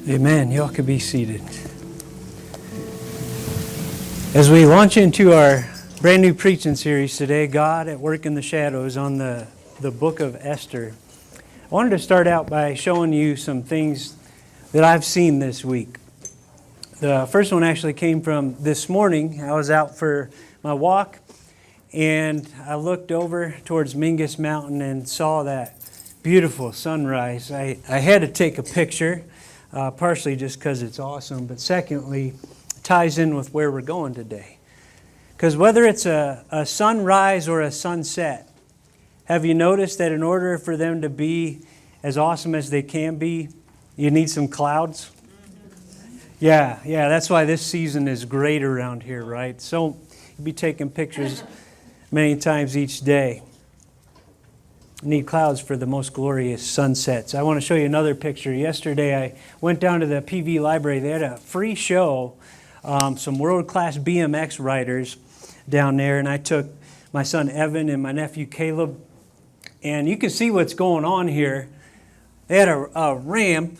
Amen. Y'all can be seated. As we launch into our brand new preaching series today, God at Work in the Shadows on the book of Esther, I wanted to start out by showing you some things that I've seen this week. The first one actually came from this morning. I was out for my walk and I looked over towards Mingus Mountain and saw that beautiful sunrise. I had to take a picture. Partially just because it's awesome, but secondly, it ties in with where we're going today. Because whether it's a sunrise or a sunset, have you noticed that in order for them to be as awesome as they can be, you need some clouds? Yeah, that's why this season is great around here, right? So you'll be taking pictures many times each day. You need clouds for the most glorious sunsets. I want to show you another picture. Yesterday I went down to the PV library. They had a free show, some world-class BMX riders down there, and I took my son Evan and my nephew Caleb, and you can see what's going on here. They had a ramp,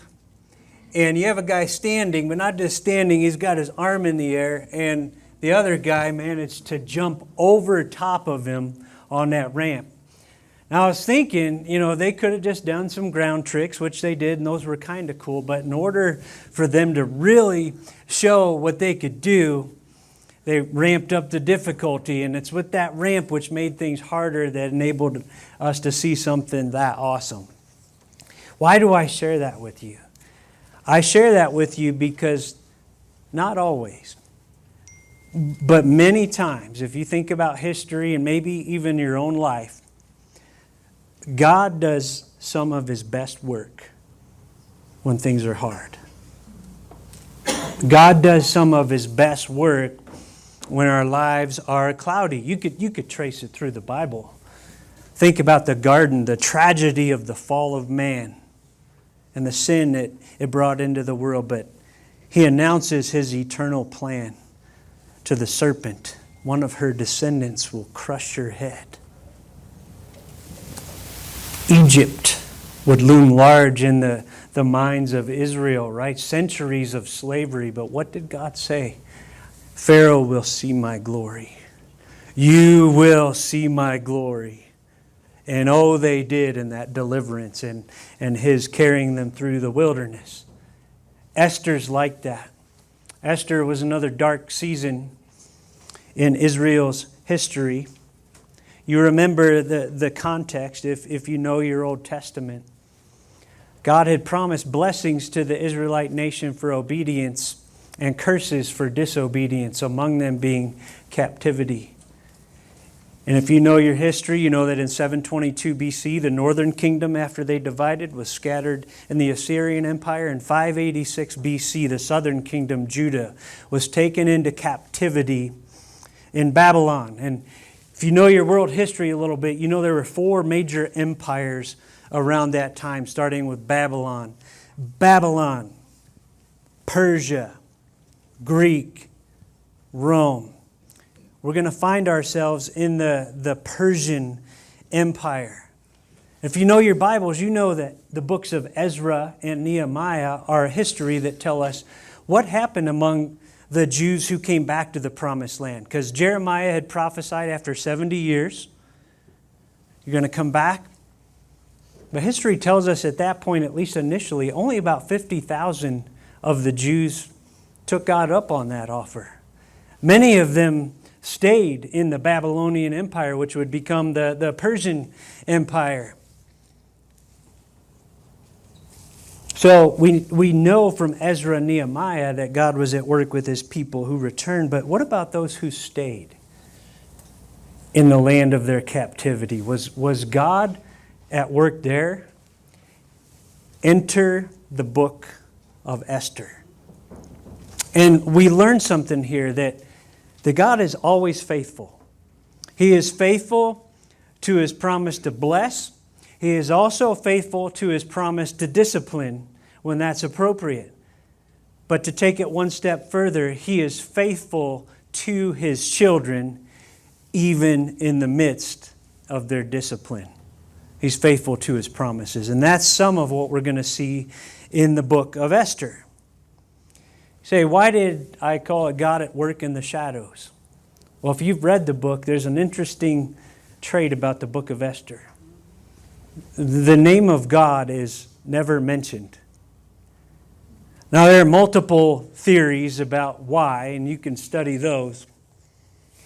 and you have a guy standing, but not just standing, he's got his arm in the air, and the other guy managed to jump over top of him on that ramp. Now, I was thinking, they could have just done some ground tricks, which they did, and those were kind of cool. But in order for them to really show what they could do, they ramped up the difficulty. And it's with that ramp which made things harder that enabled us to see something that awesome. Why do I share that with you? I share that with you because not always, but many times, if you think about history and maybe even your own life, God does some of His best work when things are hard. God does some of His best work when our lives are cloudy. You could trace it through the Bible. Think about the garden, the tragedy of the fall of man and the sin that it brought into the world. But He announces His eternal plan to the serpent. One of her descendants will crush your head. Egypt would loom large in the minds of Israel, right? Centuries of slavery. But what did God say? Pharaoh will see my glory. You will see my glory. And oh, they did in that deliverance and His carrying them through the wilderness. Esther's like that. Esther was another dark season in Israel's history. You remember the context if you know your Old Testament. God had promised blessings to the Israelite nation for obedience and curses for disobedience, among them being captivity. And if you know your history, you know that in 722 BC, the northern kingdom, after they divided, was scattered in the Assyrian Empire. In 586 BC, the southern kingdom, Judah, was taken into captivity in Babylon. And if you know your world history a little bit, you know there were 4 major empires around that time, starting with Babylon. Babylon, Persia, Greek, Rome. We're going to find ourselves in the Persian Empire. If you know your Bibles, you know that the books of Ezra and Nehemiah are a history that tell us what happened among the Jews who came back to the Promised Land. Because Jeremiah had prophesied after 70 years, you're going to come back. But history tells us at that point, at least initially, only about 50,000 of the Jews took God up on that offer. Many of them stayed in the Babylonian Empire, which would become the Persian Empire. So we know from Ezra and Nehemiah that God was at work with His people who returned. But what about those who stayed in the land of their captivity? Was God at work there? Enter the book of Esther. And we learn something here that God is always faithful. He is faithful to His promise to bless. He is also faithful to His promise to discipline when that's appropriate. But to take it one step further, He is faithful to His children even in the midst of their discipline. He's faithful to His promises. And that's some of what we're going to see in the book of Esther. Say, why did I call it God at work in the shadows? Well, if you've read the book, there's an interesting trait about the book of Esther. The name of God is never mentioned. Now, there are multiple theories about why, and you can study those.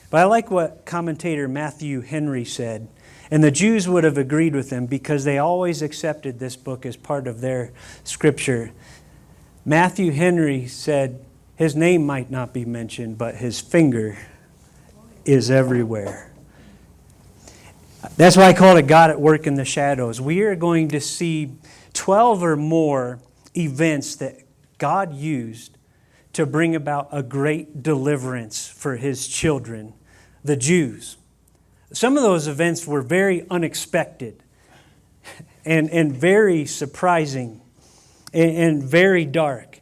But I like what commentator Matthew Henry said, and the Jews would have agreed with him because they always accepted this book as part of their scripture. Matthew Henry said his name might not be mentioned, but his finger is everywhere. That's why I call it God at work in the shadows. We are going to see 12 or more events that God used to bring about a great deliverance for His children, the Jews. Some of those events were very unexpected and very surprising and very dark.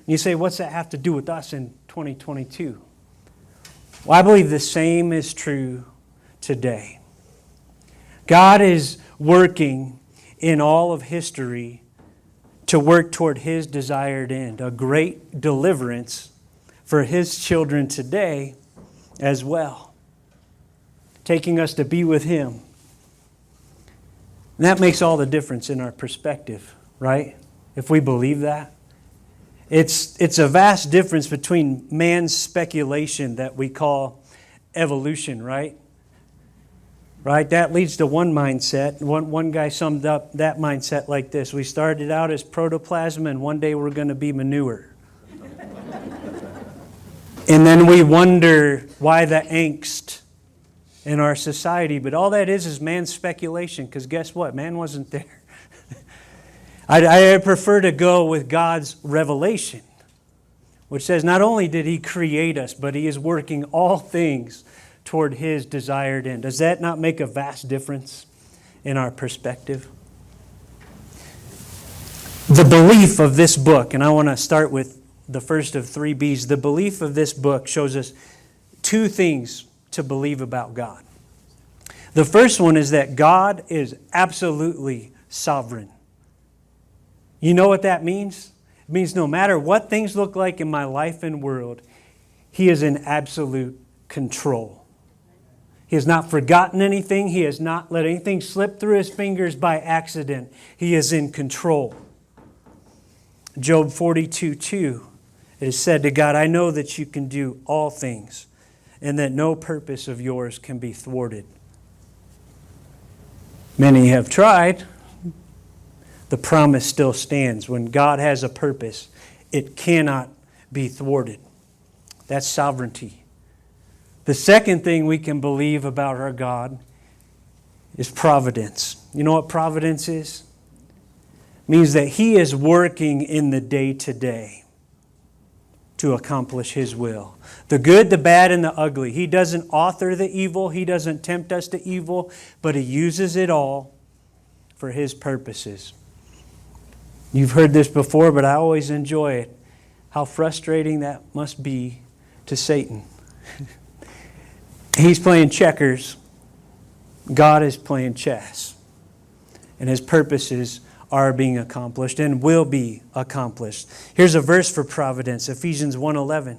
You say, what's that have to do with us in 2022? Well, I believe the same is true today. God is working in all of history to work toward His desired end, a great deliverance for His children today as well, taking us to be with Him. And that makes all the difference in our perspective, right? If we believe that. It's a vast difference between man's speculation that we call evolution, right? Right? That leads to one mindset. One guy summed up that mindset like this. We started out as protoplasm and one day we're going to be manure. And then we wonder why the angst in our society. But all that is man's speculation, because guess what? Man wasn't there. I prefer to go with God's revelation, which says not only did He create us, but He is working all things toward His desired end. Does that not make a vast difference in our perspective? The belief of this book, and I want to start with the first of 3 B's. The belief of this book shows us 2 things to believe about God. The first one is that God is absolutely sovereign. You know what that means? It means no matter what things look like in my life and world, He is in absolute control. He has not forgotten anything. He has not let anything slip through His fingers by accident. He is in control. Job 42:2, it is said to God, I know that you can do all things and that no purpose of yours can be thwarted. Many have tried. The promise still stands. When God has a purpose, it cannot be thwarted. That's sovereignty. The second thing we can believe about our God is providence. You know what providence is? It means that He is working in the day-to-day to accomplish His will. The good, the bad, and the ugly. He doesn't author the evil. He doesn't tempt us to evil, but He uses it all for His purposes. You've heard this before, but I always enjoy it. How frustrating that must be to Satan. He's playing checkers. God is playing chess. And His purposes are being accomplished and will be accomplished. Here's a verse for providence, Ephesians 1:11.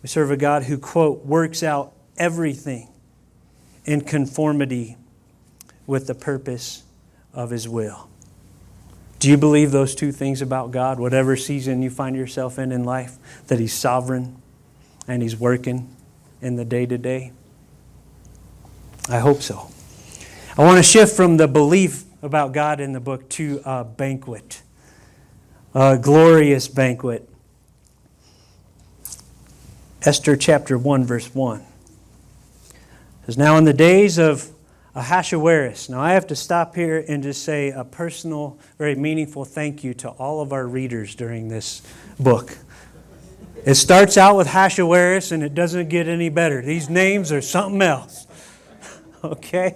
We serve a God who, quote, works out everything in conformity with the purpose of His will. Do you believe those 2 things about God, whatever season you find yourself in life, that He's sovereign and He's working in the day-to-day? I hope so. I want to shift from the belief about God in the book to a banquet, a glorious banquet. Esther chapter 1, verse 1. It says, now in the days of Ahasuerus. Now I have to stop here and just say a personal, very meaningful thank you to all of our readers during this book. It starts out with Ahasuerus and it doesn't get any better. These names are something else. Okay?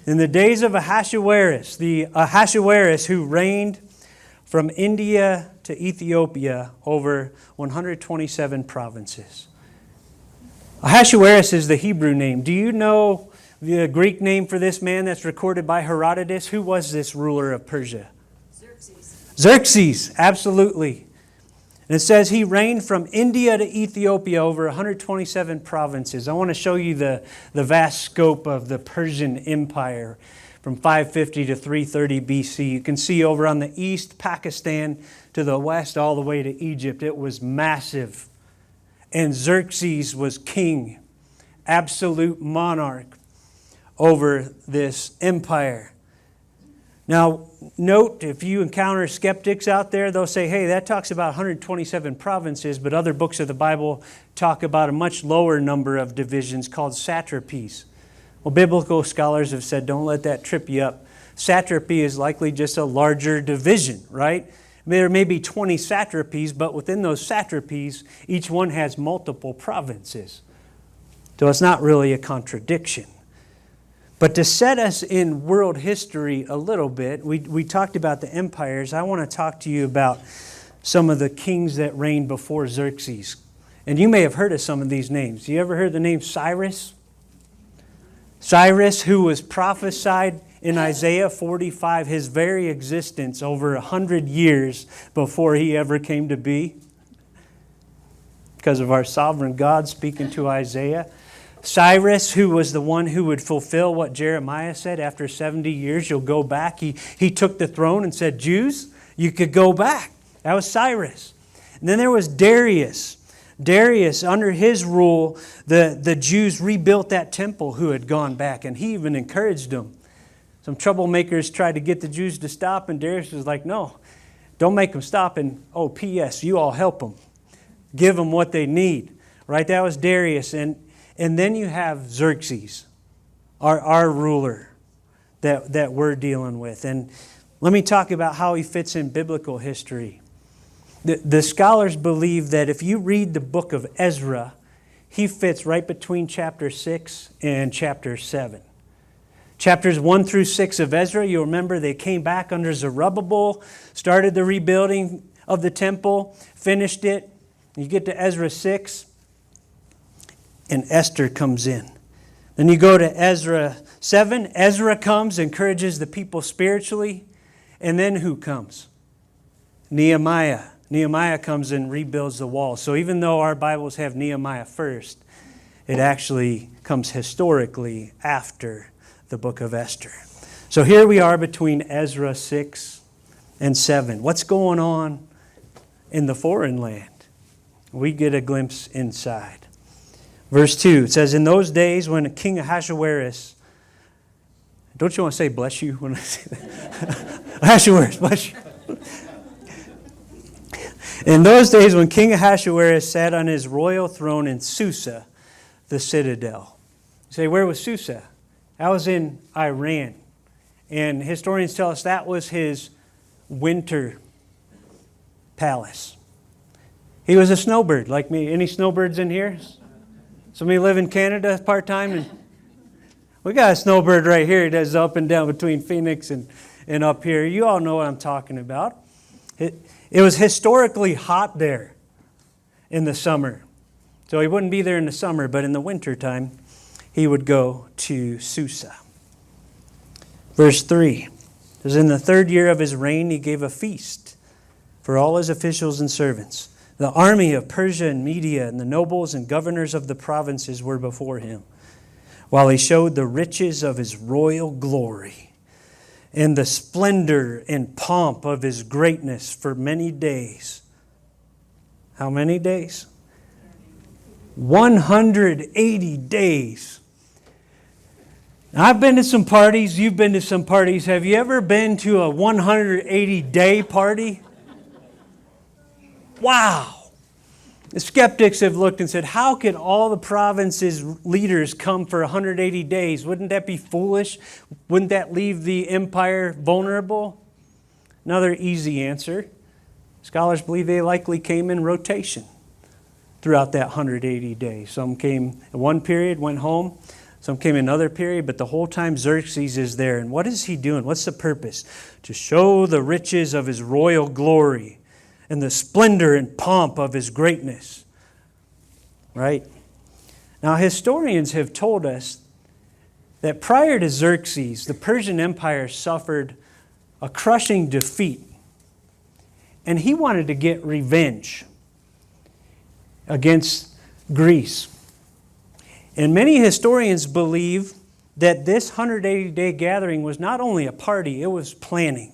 In the days of Ahasuerus, the Ahasuerus who reigned from India to Ethiopia over 127 provinces. Ahasuerus is the Hebrew name. Do you know the Greek name for this man that's recorded by Herodotus? Who was this ruler of Persia? Xerxes. Xerxes, absolutely. And it says he reigned from India to Ethiopia over 127 provinces. I want to show you the vast scope of the Persian Empire from 550 to 330 BC. You can see over on the east, Pakistan, to the west, all the way to Egypt. It was massive. And Xerxes was king, absolute monarch over this empire. Now, note, if you encounter skeptics out there, they'll say, hey, that talks about 127 provinces, but other books of the Bible talk about a much lower number of divisions called satrapies. Well, biblical scholars have said, don't let that trip you up. Satrapy is likely just a larger division, right? There may be 20 satrapies, but within those satrapies, each one has multiple provinces. So it's not really a contradiction. But to set us in world history a little bit, we talked about the empires. I want to talk to you about some of the kings that reigned before Xerxes. And you may have heard of some of these names. You ever heard the name Cyrus? Cyrus, who was prophesied in Isaiah 45, his very existence over 100 years before he ever came to be. Because of our sovereign God speaking to Isaiah. Cyrus, who was the one who would fulfill what Jeremiah said, after 70 years you'll go back. He took the throne and said, Jews, you could go back. That was Cyrus. And then there was Darius. Darius, under his rule, the Jews rebuilt that temple who had gone back, and he even encouraged them. Some troublemakers tried to get the Jews to stop, and Darius was like, no, don't make them stop. And, oh, P.S., you all help them. Give them what they need. Right? That was Darius. And then you have Xerxes, our ruler that we're dealing with. And let me talk about how he fits in biblical history. The scholars believe that if you read the book of Ezra, he fits right between chapter 6 and chapter 7. Chapters 1 through 6 of Ezra, you'll remember they came back under Zerubbabel, started the rebuilding of the temple, finished it. You get to Ezra 6. And Esther comes in. Then you go to Ezra 7. Ezra comes, encourages the people spiritually. And then who comes? Nehemiah. Nehemiah comes and rebuilds the wall. So even though our Bibles have Nehemiah first, it actually comes historically after the book of Esther. So here we are between Ezra 6 and 7. What's going on in the foreign land? We get a glimpse inside. Verse 2, it says, in those days when King Ahasuerus, don't you want to say bless you when I say that? Ahasuerus, bless you. In those days when King Ahasuerus sat on his royal throne in Susa, the citadel. You say, where was Susa? That was in Iran. And historians tell us that was his winter palace. He was a snowbird like me. Any snowbirds in here? Somebody live in Canada part-time? And we got a snowbird right here. He does up and down between Phoenix and up here. You all know what I'm talking about. It was historically hot there in the summer. So he wouldn't be there in the summer, but in the wintertime, he would go to Susa. Verse 3. It says, in the 3rd year of his reign, he gave a feast for all his officials and servants. The army of Persia and Media and the nobles and governors of the provinces were before him, while he showed the riches of his royal glory and the splendor and pomp of his greatness for many days. How many days? 180 days. Now, I've been to some parties. You've been to some parties. Have you ever been to a 180-day party? Wow. The skeptics have looked and said, how could all the province's leaders come for 180 days? Wouldn't that be foolish? Wouldn't that leave the empire vulnerable? Another easy answer. Scholars believe they likely came in rotation throughout that 180 days. Some came in one period, went home. Some came in another period, but the whole time Xerxes is there. And what is he doing? What's the purpose? To show the riches of his royal glory and the splendor and pomp of his greatness. Right? Now, historians have told us that prior to Xerxes, the Persian Empire suffered a crushing defeat. And he wanted to get revenge against Greece. And many historians believe that this 180-day gathering was not only a party, it was planning.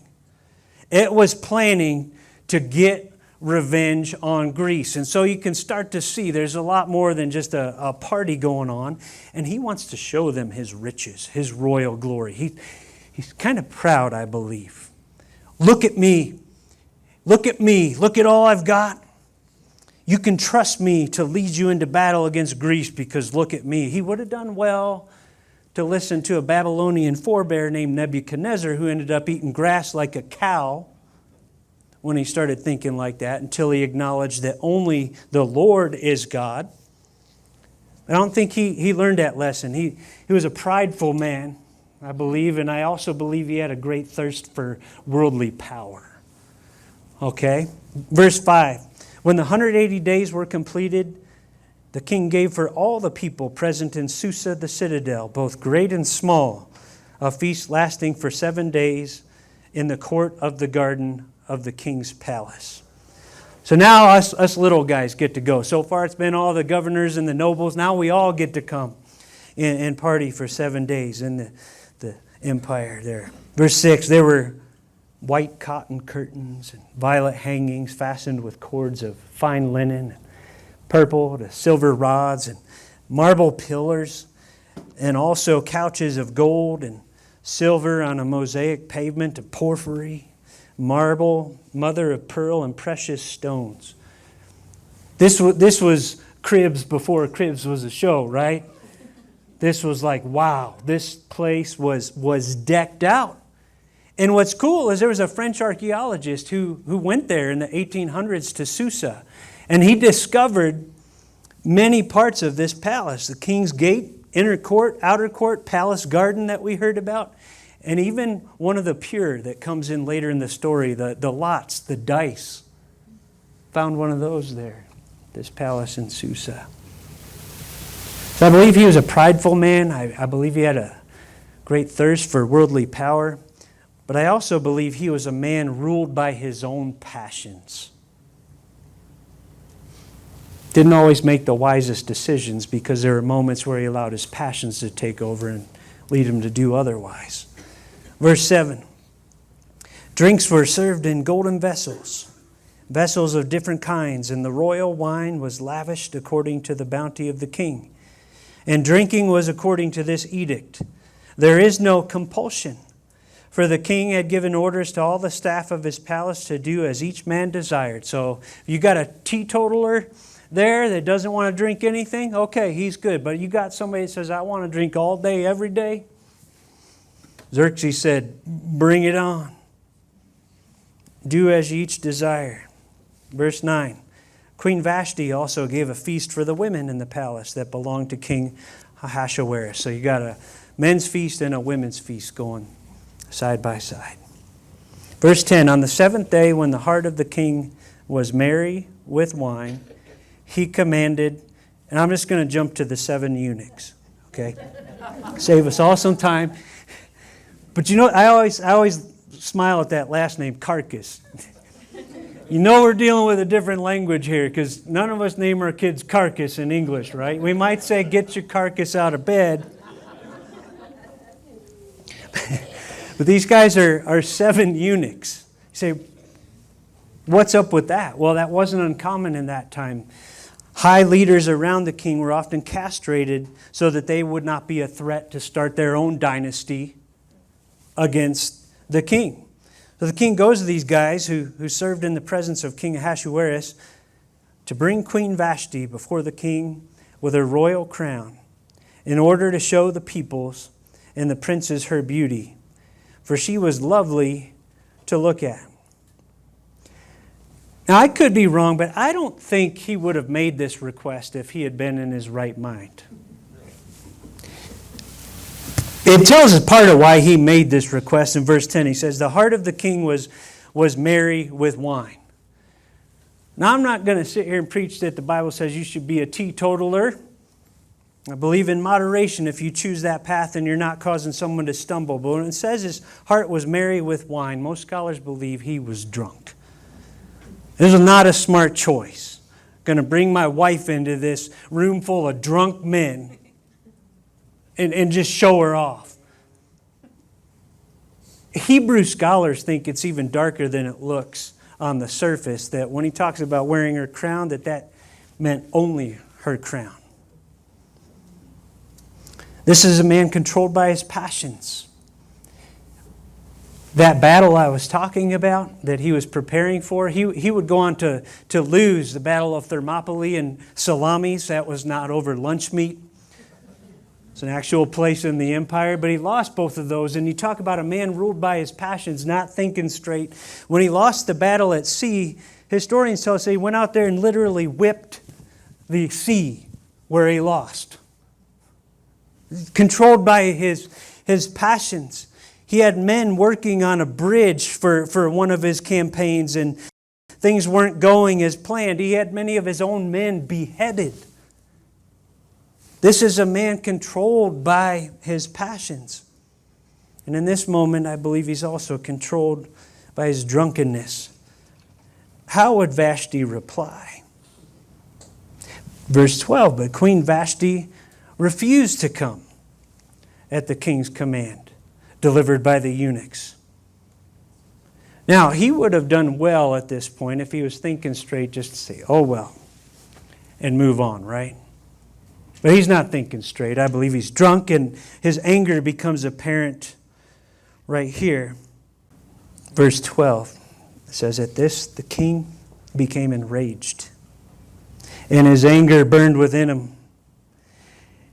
It was planning to get revenge on Greece. And so you can start to see there's a lot more than just a party going on. And he wants to show them his riches, his royal glory. He's kind of proud, I believe. Look at me. Look at me. Look at all I've got. You can trust me to lead you into battle against Greece because look at me. He would have done well to listen to a Babylonian forebear named Nebuchadnezzar who ended up eating grass like a cow when he started thinking like that until he acknowledged that only the Lord is God. I don't think he learned that lesson. He was a prideful man, I believe, and I also believe he had a great thirst for worldly power. Okay? Verse 5. When the 180 days were completed, the king gave for all the people present in Susa the citadel, both great and small, a feast lasting for 7 days in the court of the garden of the king's palace. So now us little guys get to go. So far it's been all the governors and the nobles. Now we all get to come and party for 7 days in the empire there. Verse 6, there were white cotton curtains and violet hangings fastened with cords of fine linen, purple to silver rods and marble pillars, and also couches of gold and silver on a mosaic pavement of porphyry, marble, mother of pearl, and precious stones. This was Cribs before Cribs was a show, right? This was like, wow, this place was decked out. And what's cool is there was a French archaeologist who went there in the 1800s to Susa, and he discovered many parts of this palace. The king's gate, inner court, outer court, palace garden that we heard about, and even one of the pure that comes in later in the story, the lots, the dice. Found one of those there, this palace in Susa. So I believe he was a prideful man. I believe he had a great thirst for worldly power. But I also believe he was a man ruled by his own passions. Didn't always make the wisest decisions because there were moments where he allowed his passions to take over and lead him to do otherwise. Verse 7. Drinks were served in golden vessels, vessels of different kinds, and the royal wine was lavished according to the bounty of the king. And drinking was according to this edict. There is no compulsion. For the king had given orders to all the staff of his palace to do as each man desired. So if you got a teetotaler there that doesn't want to drink anything, okay, he's good. But you got somebody that says, I want to drink all day, every day. Xerxes said, bring it on. Do as you each desire. Verse 9. Queen Vashti also gave a feast for the women in the palace that belonged to King Ahasuerus. So you got a men's feast and a women's feast going side by side. Verse 10, on the 7th day when the heart of the king was merry with wine, he commanded, and I'm just going to jump to the 7 eunuchs, okay? Save us all some time. But you know, I always smile at that last name, Carcass. You know we're dealing with a different language here because none of us name our kids Carcass in English, right? We might say, get your carcass out of bed. But these guys are 7 eunuchs. You say, what's up with that? Well, that wasn't uncommon in that time. High leaders around the king were often castrated so that they would not be a threat to start their own dynasty against the king. So the king goes to these guys who served in the presence of King Ahasuerus to bring Queen Vashti before the king with her royal crown in order to show the peoples and the princes her beauty. For she was lovely to look at. Now, I could be wrong, but I don't think he would have made this request if he had been in his right mind. It tells us part of why he made this request in verse 10. He says, the heart of the king was merry with wine. Now, I'm not going to sit here and preach that the Bible says you should be a teetotaler. I believe in moderation if you choose that path and you're not causing someone to stumble. But when it says his heart was merry with wine, most scholars believe he was drunk. This was not a smart choice. going to bring my wife into this room full of drunk men and just show her off. Hebrew scholars think it's even darker than it looks on the surface, that when he talks about wearing her crown, that meant only her crown. This is a man controlled by his passions. That battle I was talking about, that he was preparing for, he would go on to lose the Battle of Thermopylae and Salamis. That was not over lunch meat. It's an actual place in the empire, but he lost both of those. And you talk about a man ruled by his passions, not thinking straight. When he lost the battle at sea, historians tell us he went out there and literally whipped the sea where he lost. Controlled by his passions. He had men working on a bridge for one of his campaigns, and things weren't going as planned. He had many of his own men beheaded. This is a man controlled by his passions. And in this moment, I believe he's also controlled by his drunkenness. How would Vashti reply? Verse 12, but Queen Vashti refused to come at the king's command, delivered by the eunuchs. Now, he would have done well at this point if he was thinking straight, just to say, oh well, and move on, right? But he's not thinking straight. I believe he's drunk, and his anger becomes apparent right here. Verse 12 says, at this the king became enraged, and his anger burned within him.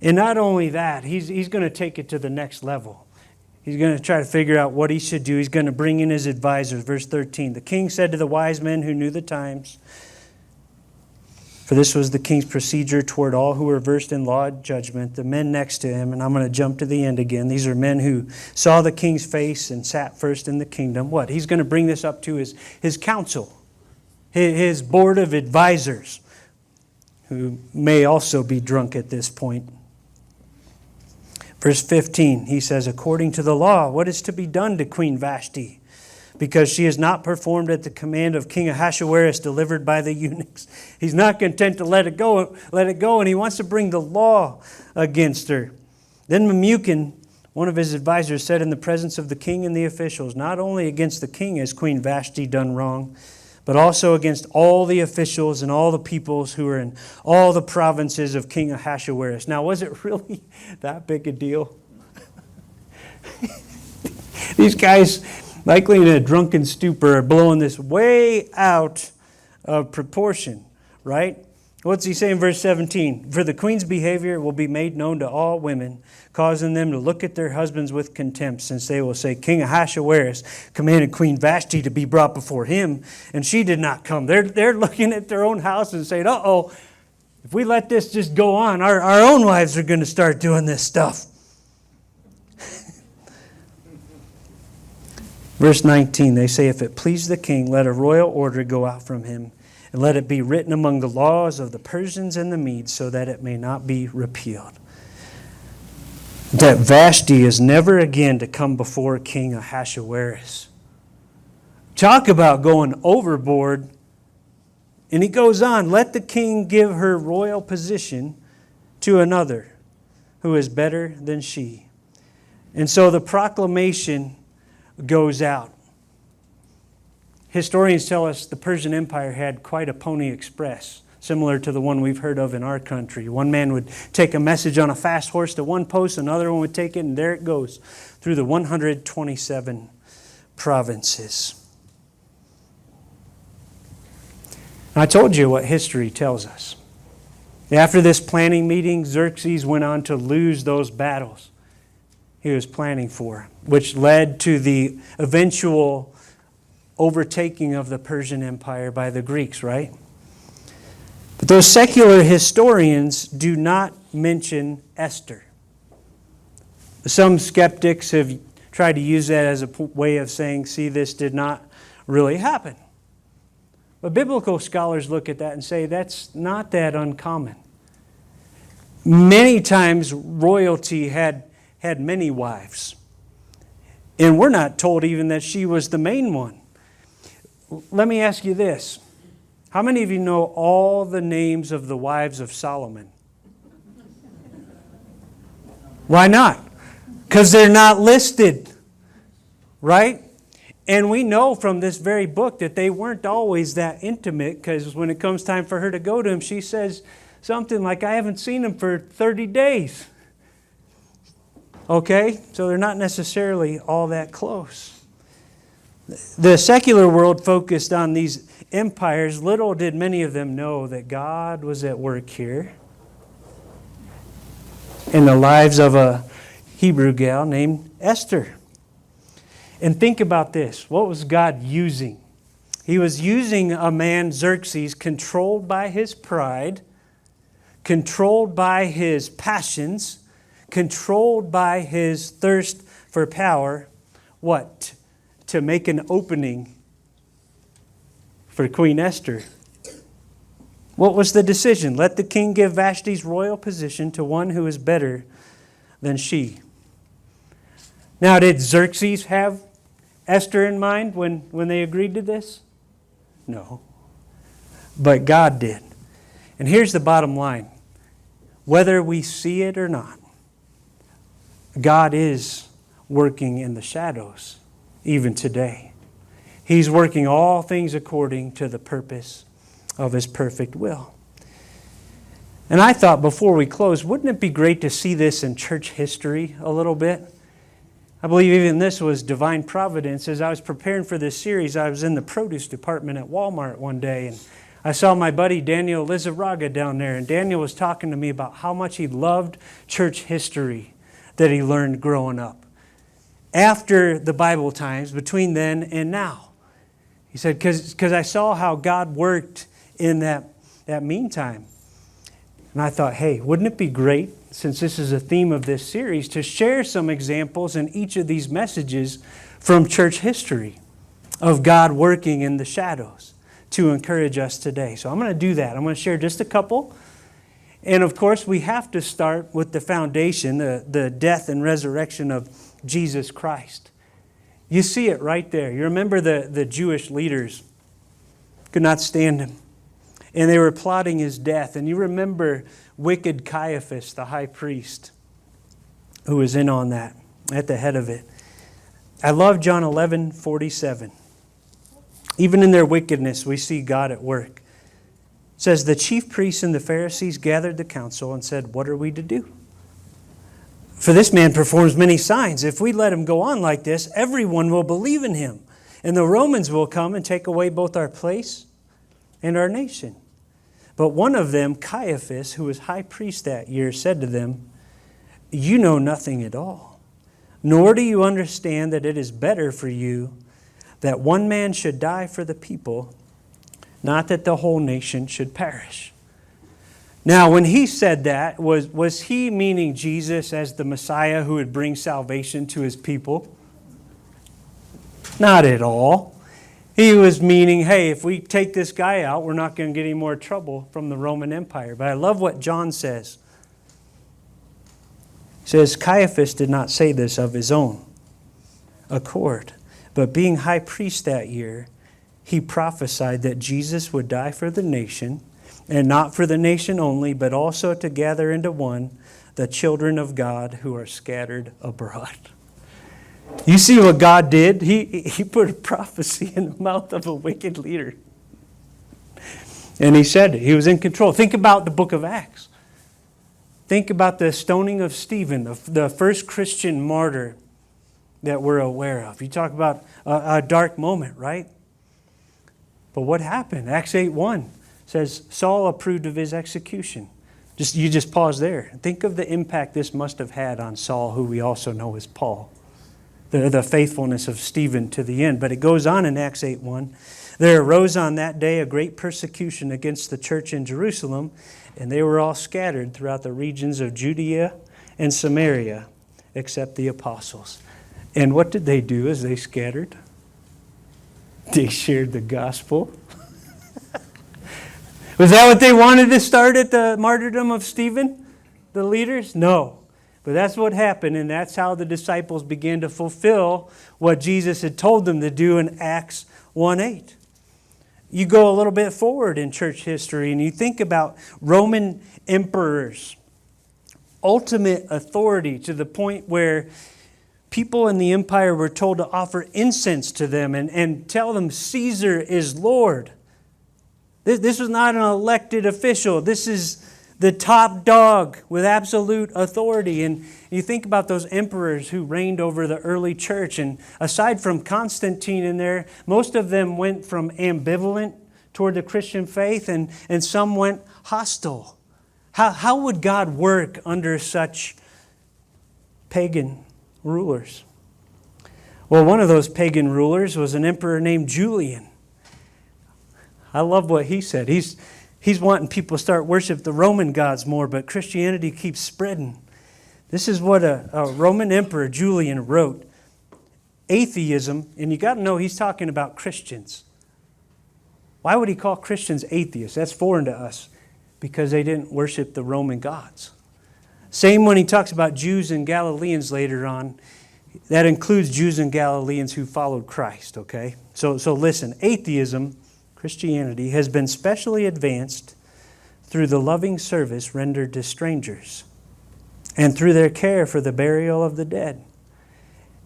And not only that, he's going to take it to the next level. He's going to try to figure out what he should do. He's going to bring in his advisors. Verse 13, the king said to the wise men who knew the times, for this was the king's procedure toward all who were versed in law and judgment, the men next to him, and I'm going to jump to the end again. These are men who saw the king's face and sat first in the kingdom. What? He's going to bring this up to his council, his board of advisors, who may also be drunk at this point. Verse 15, he says, according to the law, what is to be done to Queen Vashti? Because she has not performed at the command of King Ahasuerus, delivered by the eunuchs. He's not content to let it go, and he wants to bring the law against her. Then Memucan, one of his advisors, said in the presence of the king and the officials, not only against the king has Queen Vashti done wrong, but also against all the officials and all the peoples who are in all the provinces of King Ahasuerus. Now, was it really that big a deal? These guys, likely in a drunken stupor, are blowing this way out of proportion, right? What's he say in verse 17? For the queen's behavior will be made known to all women, causing them to look at their husbands with contempt, since they will say, King Ahasuerus commanded Queen Vashti to be brought before him, and she did not come. They're looking at their own house and saying, uh-oh, if we let this just go on, our own wives are going to start doing this stuff. Verse 19, they say, if it please the king, let a royal order go out from him, and let it be written among the laws of the Persians and the Medes, so that it may not be repealed, that Vashti is never again to come before King Ahasuerus. Talk about going overboard. And he goes on, let the king give her royal position to another who is better than she. And so the proclamation goes out. Historians tell us the Persian Empire had quite a pony express, similar to the one we've heard of in our country. One man would take a message on a fast horse to one post, another one would take it, and there it goes through the 127 provinces. I told you what history tells us. After this planning meeting, Xerxes went on to lose those battles he was planning for, which led to the eventual overtaking of the Persian Empire by the Greeks, right? But those secular historians do not mention Esther. Some skeptics have tried to use that as a way of saying, see, this did not really happen. But biblical scholars look at that and say that's not that uncommon. Many times royalty had many wives. And we're not told even that she was the main one. Let me ask you this. How many of you know all the names of the wives of Solomon? Why not? Because they're not listed, right? And we know from this very book that they weren't always that intimate, because when it comes time for her to go to him, she says something like, I haven't seen him for 30 days. Okay? So they're not necessarily all that close. The secular world focused on these empires. Little did many of them know that God was at work here in the lives of a Hebrew gal named Esther. And think about this. What was God using? He was using a man, Xerxes, controlled by his pride, controlled by his passions, controlled by his thirst for power. What? To make an opening for Queen Esther. What was the decision? Let the king give Vashti's royal position to one who is better than she. Now, did Xerxes have Esther in mind when they agreed to this? No. But God did. And here's the bottom line. Whether we see it or not, God is working in the shadows, even today. He's working all things according to the purpose of His perfect will. And I thought before we close, wouldn't it be great to see this in church history a little bit? I believe even this was divine providence. As I was preparing for this series, I was in the produce department at Walmart one day, and I saw my buddy Daniel Lizarraga down there, and Daniel was talking to me about how much he loved church history that he learned growing up. After the Bible times, between then and now. He said, because I saw how God worked in that meantime. And I thought, hey, wouldn't it be great, since this is a theme of this series, to share some examples in each of these messages from church history of God working in the shadows to encourage us today. So I'm going to do that. I'm going to share just a couple. And of course, we have to start with the foundation, the death and resurrection of Jesus Christ. You see it right there. You remember the Jewish leaders could not stand Him. And they were plotting His death. And you remember wicked Caiaphas, the high priest, who was in on that, at the head of it. I love John 11:47. Even in their wickedness, we see God at work. It says, the chief priests and the Pharisees gathered the council and said, what are we to do? For this man performs many signs. If we let him go on like this, everyone will believe in him. And the Romans will come and take away both our place and our nation. But one of them, Caiaphas, who was high priest that year, said to them, you know nothing at all, nor do you understand that it is better for you that one man should die for the people, not that the whole nation should perish. Now, when he said that, was he meaning Jesus as the Messiah who would bring salvation to His people? Not at all. He was meaning, hey, if we take this guy out, we're not going to get any more trouble from the Roman Empire. But I love what John says. He says, Caiaphas did not say this of his own accord, but being high priest that year, he prophesied that Jesus would die for the nation, and not for the nation only, but also to gather into one the children of God who are scattered abroad. You see what God did? He put a prophecy in the mouth of a wicked leader. And He said it. He was in control. Think about the book of Acts. Think about the stoning of Stephen, the first Christian martyr that we're aware of. You talk about a dark moment, right? But what happened? Acts 8:1 says Saul approved of his execution. You just pause there. Think of the impact this must have had on Saul, who we also know as Paul. The faithfulness of Stephen to the end. But it goes on in Acts 8:1. There arose on that day a great persecution against the church in Jerusalem, and they were all scattered throughout the regions of Judea and Samaria, except the apostles. And what did they do as they scattered? They shared the gospel. Was that what they wanted to start at the martyrdom of Stephen? The leaders? No. But that's what happened, and that's how the disciples began to fulfill what Jesus had told them to do in Acts 1:8. You go a little bit forward in church history and you think about Roman emperors, ultimate authority to the point where people in the empire were told to offer incense to them and tell them Caesar is Lord. This was not an elected official. This is the top dog with absolute authority. And you think about those emperors who reigned over the early church. And aside from Constantine in there, most of them went from ambivalent toward the Christian faith and some went hostile. How would God work under such pagan rulers? Well, one of those pagan rulers was an emperor named Julian. I love what he said. He's wanting people to start worship the Roman gods more, but Christianity keeps spreading. This is what a Roman emperor, Julian, wrote. Atheism, and you got to know he's talking about Christians. Why would he call Christians atheists? That's foreign to us, because they didn't worship the Roman gods. Same when he talks about Jews and Galileans later on. That includes Jews and Galileans who followed Christ, okay? So listen, atheism, Christianity, has been specially advanced through the loving service rendered to strangers and through their care for the burial of the dead.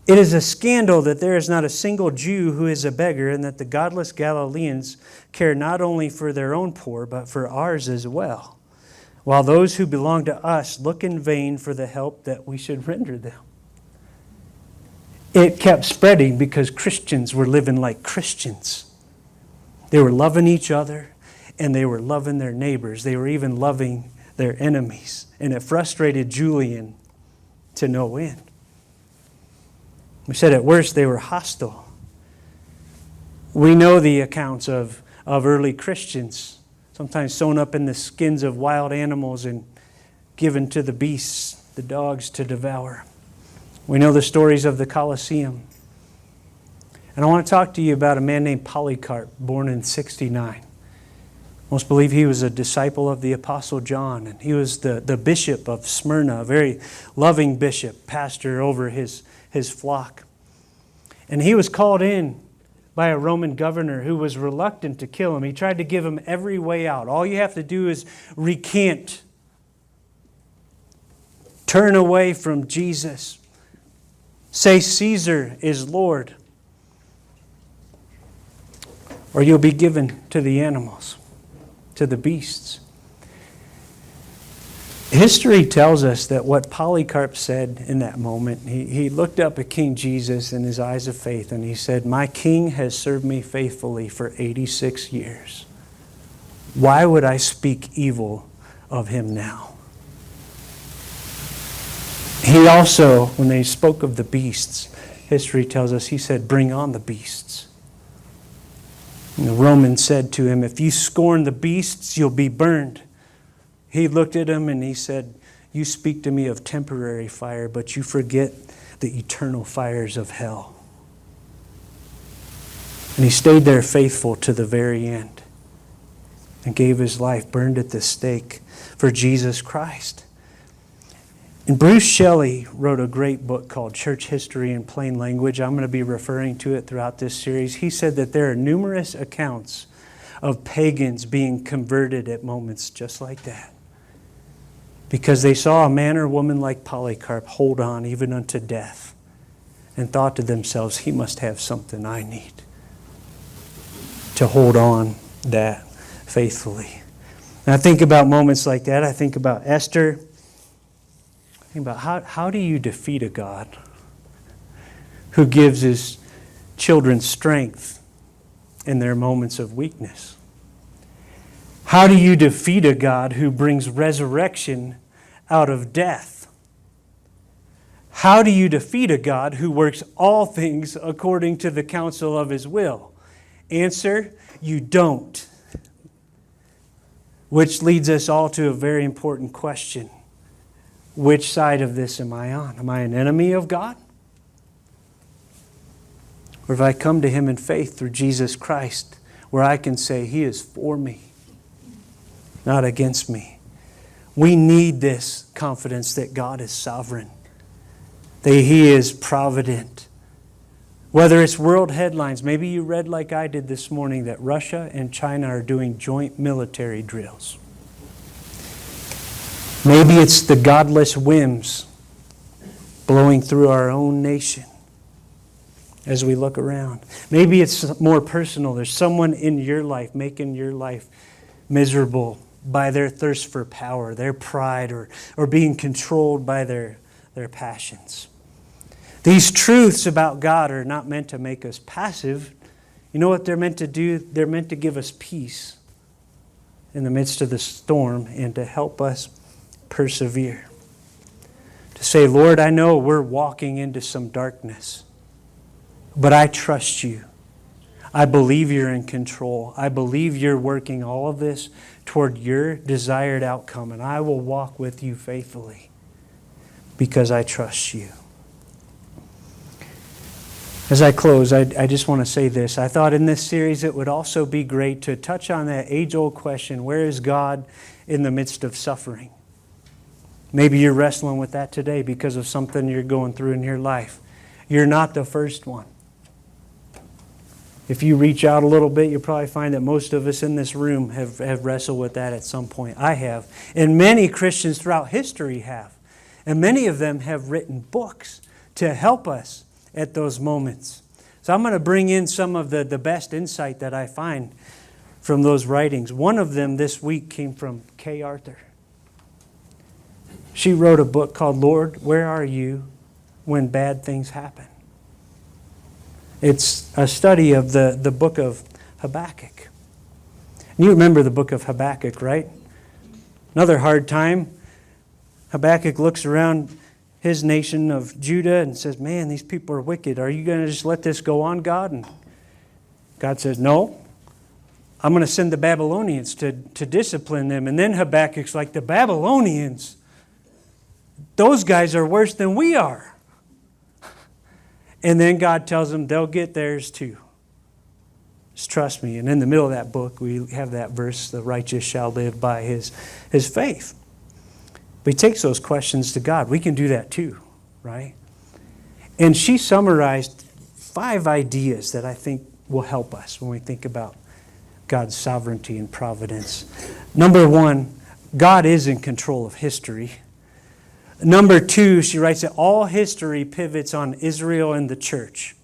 It is a scandal that there is not a single Jew who is a beggar, and that the godless Galileans care not only for their own poor, but for ours as well, while those who belong to us look in vain for the help that we should render them. It kept spreading because Christians were living like Christians. They were loving each other, and they were loving their neighbors. They were even loving their enemies. And it frustrated Julian to no end. We said at worst they were hostile. We know the accounts of early Christians, sometimes sewn up in the skins of wild animals and given to the beasts, the dogs, to devour. We know the stories of the Colosseum. And I want to talk to you about a man named Polycarp, born in 69. Most believe he was a disciple of the Apostle John, and he was the bishop of Smyrna, a very loving bishop, pastor over his flock. And he was called in by a Roman governor who was reluctant to kill him. He tried to give him every way out. All you have to do is recant. Turn away from Jesus. Say Caesar is Lord, or you'll be given to the animals, to the beasts. History tells us that what Polycarp said in that moment, he looked up at King Jesus in his eyes of faith and he said, "My king has served me faithfully for 86 years. Why would I speak evil of him now?" He also, when they spoke of the beasts, history tells us, he said, "Bring on the beasts." And the Romans said to him, "If you scorn the beasts, you'll be burned." He looked at him and he said, "You speak to me of temporary fire, but you forget the eternal fires of hell." And he stayed there faithful to the very end and gave his life, burned at the stake for Jesus Christ. And Bruce Shelley wrote a great book called Church History in Plain Language. I'm going to be referring to it throughout this series. He said that there are numerous accounts of pagans being converted at moments just like that, because they saw a man or woman like Polycarp hold on even unto death and thought to themselves, he must have something I need to hold on that faithfully. And I think about moments like that. I think about Esther. I think about how do you defeat a God who gives his children strength in their moments of weakness? How do you defeat a God who brings resurrection out of death? How do you defeat a God who works all things according to the counsel of his will? Answer, you don't. Which leads us all to a very important question. Which side of this am I on? Am I an enemy of God? Or have I come to him in faith through Jesus Christ, where I can say he is for me, not against me? We need this confidence that God is sovereign, that he is provident, Whether it's world headlines, maybe you read like I did this morning that Russia and China are doing joint military drills. Maybe it's the godless whims blowing through our own nation as we look around. Maybe it's more personal. There's someone in your life making your life miserable by their thirst for power, their pride, or being controlled by their passions. These truths about God are not meant to make us passive. You know what they're meant to do? They're meant to give us peace in the midst of the storm and to help us persevere. To say, Lord, I know we're walking into some darkness, but I trust you. I believe you're in control. I believe you're working all of this toward your desired outcome, and I will walk with you faithfully because I trust you. As I close, I just want to say this. I thought in this series it would also be great to touch on that age-old question, where is God in the midst of suffering? Maybe you're wrestling with that today because of something you're going through in your life. You're not the first one. If you reach out a little bit, you'll probably find that most of us in this room have wrestled with that at some point. I have. And many Christians throughout history have. And many of them have written books to help us at those moments. So I'm going to bring in some of the best insight that I find from those writings. One of them this week came from Kay Arthur. She wrote a book called Lord, Where Are You When Bad Things Happen? It's a study of the book of Habakkuk. And you remember the book of Habakkuk, right? Another hard time. Habakkuk looks around his nation of Judah and says, man, these people are wicked. Are you going to just let this go on, God? And God says, no. I'm going to send the Babylonians to discipline them. And then Habakkuk's like, the Babylonians? Those guys are worse than we are. And then God tells them they'll get theirs too. Just trust me. And in the middle of that book, we have that verse, the righteous shall live by his faith. But he takes those questions to God. We can do that too, right? And she summarized 5 ideas that I think will help us when we think about God's sovereignty and providence. Number 1, God is in control of history. Number 2, she writes that all history pivots on Israel and the church.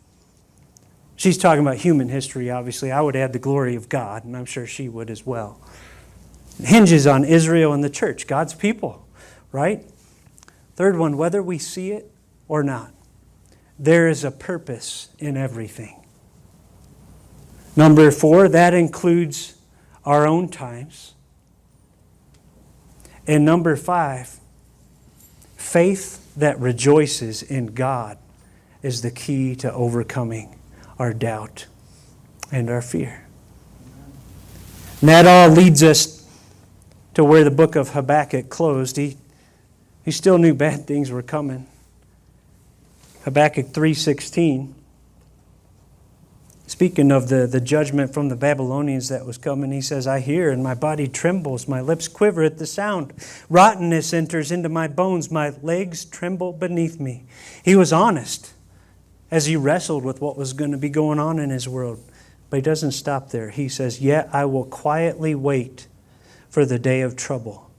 She's talking about human history, obviously. I would add the glory of God, and I'm sure she would as well. It hinges on Israel and the church, God's people, right? Third one, whether we see it or not, there is a purpose in everything. Number 4, that includes our own times. And number 5, faith that rejoices in God is the key to overcoming our doubt and our fear. And that all leads us to where the book of Habakkuk closed. He still knew bad things were coming. Habakkuk 3:16. Speaking of the judgment from the Babylonians that was coming, he says, I hear and my body trembles, my lips quiver at the sound. Rottenness enters into my bones, my legs tremble beneath me. He was honest as he wrestled with what was going to be going on in his world. But he doesn't stop there. He says, yet I will quietly wait for the day of trouble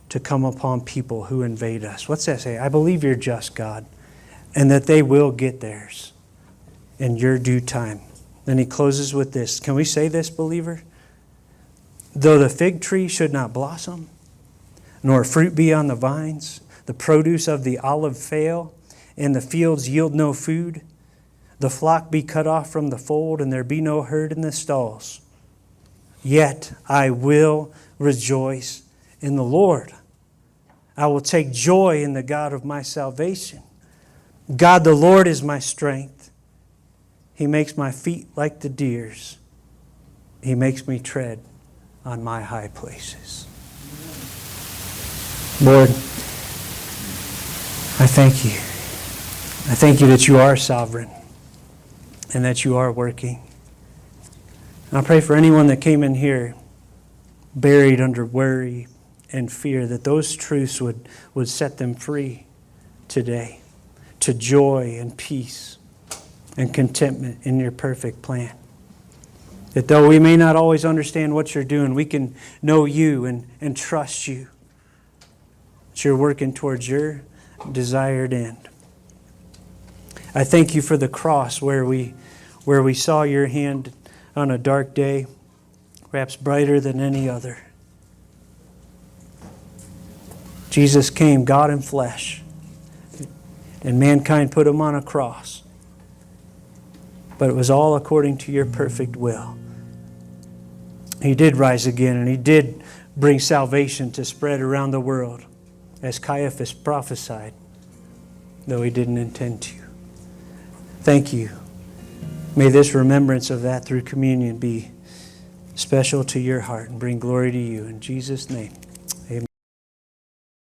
to come upon people who invade us. What's that say? I believe you're just, God, and that they will get theirs in your due time. Then he closes with this. Can we say this, believer? Though the fig tree should not blossom, nor fruit be on the vines, the produce of the olive fail, and the fields yield no food, the flock be cut off from the fold, and there be no herd in the stalls, yet I will rejoice in the Lord. I will take joy in the God of my salvation. God the Lord is my strength. He makes my feet like the deer's. He makes me tread on my high places. Lord, I thank you. I thank you that you are sovereign and that you are working. And I pray for anyone that came in here buried under worry and fear, that those truths would set them free today to joy and peace. and contentment in your perfect plan. That though we may not always understand what you're doing, we can know you and trust you. That you're working towards your desired end. I thank you for the cross where we saw your hand on a dark day, perhaps brighter than any other. Jesus came, God in flesh, and mankind put him on a cross. But it was all according to your perfect will. He did rise again, and he did bring salvation to spread around the world, as Caiaphas prophesied, though he didn't intend to. Thank you. May this remembrance of that through communion be special to your heart and bring glory to you. In Jesus' name.